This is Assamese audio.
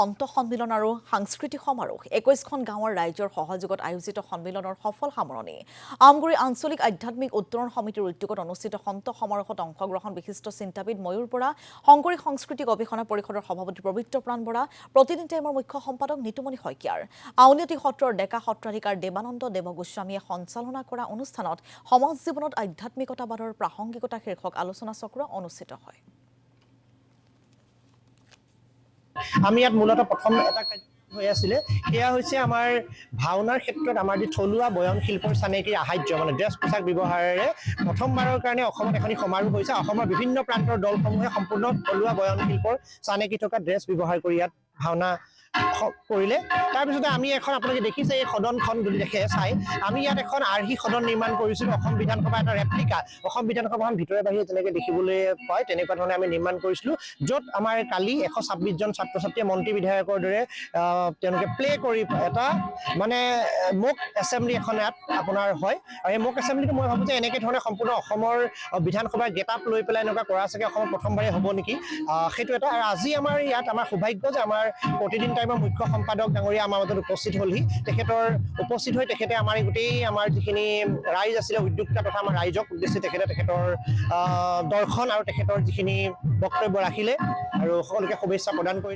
সন্ত সন্মিলন আৰু সাংস্কৃতিক সমাৰোহ 21খন গাঁৱৰ ৰাইজৰ সহযোগত আয়োজিত সন্মিলনৰ সফল সামৰণি আমগুৰি আঞ্চলিক আধ্যাত্মিক উত্তৰণ সমিতিৰ উদ্যোগত অনুষ্ঠিত সন্ত সমাৰোহত অংশগ্ৰহণ বিশিষ্ট চিন্তাবিদ ময়ূৰ বৰা শংকৰী সাংস্কৃতিক গৱেষণা পৰিষদৰ সভাপতি পবিত্ৰ প্ৰাণ বৰা প্ৰতিদিন টাইমৰ মুখ্য সম্পাদক নিতুমণি শইকীয়াৰ আউনীআটী সত্ৰৰ ডেকা সত্ৰাধিকাৰ দেৱানন্দ দেৱগোস্বামীয়ে সঞ্চালনা কৰা অনুষ্ঠানত সমাজ জীৱনত আধ্যাত্মিকতাবাদৰ প্ৰাসংগিকতা শীৰ্ষক আলোচনা চক্ৰ অনুষ্ঠিত হয় আমি ইয়াত মূলত প্ৰথম এটা হৈ আছিলে এয়া হৈছে আমাৰ ভাওনাৰ ক্ষেত্ৰত আমাৰ যি থলুৱা বয়ন শিল্পৰ চানেকিৰ সাহায্য মানে ড্ৰেছ পোছাক ব্যৱহাৰেৰে প্ৰথমবাৰৰ কাৰণে অসমত এখন সমাৰোহ হৈছে অসমৰ বিভিন্ন প্ৰান্তৰ দলসমূহে সম্পূৰ্ণ থলুৱা বয়ন শিল্পৰ চানেকি থকা ড্ৰেছ ব্যৱহাৰ কৰি ইয়াত ভাওনা কৰিলে তাৰপিছতে আমি এখন আপোনালোকে দেখিছে এই সদনখন যদি দেখে চাই আমি ইয়াত এখন আৰ্হি সদন নিৰ্মাণ কৰিছিলোঁ অসম বিধানসভা এটা ৰেপ্লিকা অসম বিধানসভাখন ভিতৰে বাহিৰে যেনেকৈ দেখিবলৈ পায় তেনেকুৱা ধৰণে আমি নিৰ্মাণ কৰিছিলোঁ য'ত আমাৰ কালি 126 জন ছাত্ৰ ছাত্ৰীয়ে মন্ত্ৰী বিধায়কৰ দৰে তেওঁলোকে প্লে কৰি এটা মানে মক এছেম্বলি এখন ইয়াত আপোনাৰ হয় আৰু এই মক এছেম্বলিটো মই ভাবোঁ যে এনেকৈ ধৰণে সম্পূৰ্ণ অসমৰ বিধানসভাৰ গেট আপ লৈ পেলাই এনেকুৱা কৰা চাগে অসমত প্ৰথমবাৰেই হ'ব নেকি সেইটো এটা আৰু আজি আমাৰ ইয়াত আমাৰ সৌভাগ্য যে আমাৰ প্ৰতিদিন টাইমৰ মুখ্য সম্পাদক ডাঙৰীয়া আমাৰ মাজত উপস্থিত হ'লহি তেখেতৰ উপস্থিত হৈ তেখেতে আমাৰ গোটেই আমাৰ যিখিনি ৰাইজ আছিলে উদ্যোক্তা তথা আমাৰ ৰাইজক উদ্দেশ্যি তেখেতৰ দৰ্শন আৰু তেখেতৰ যিখিনি বক্তব্য ৰাখিলে আৰু সকলোকে শুভেচ্ছা প্ৰদান কৰিলে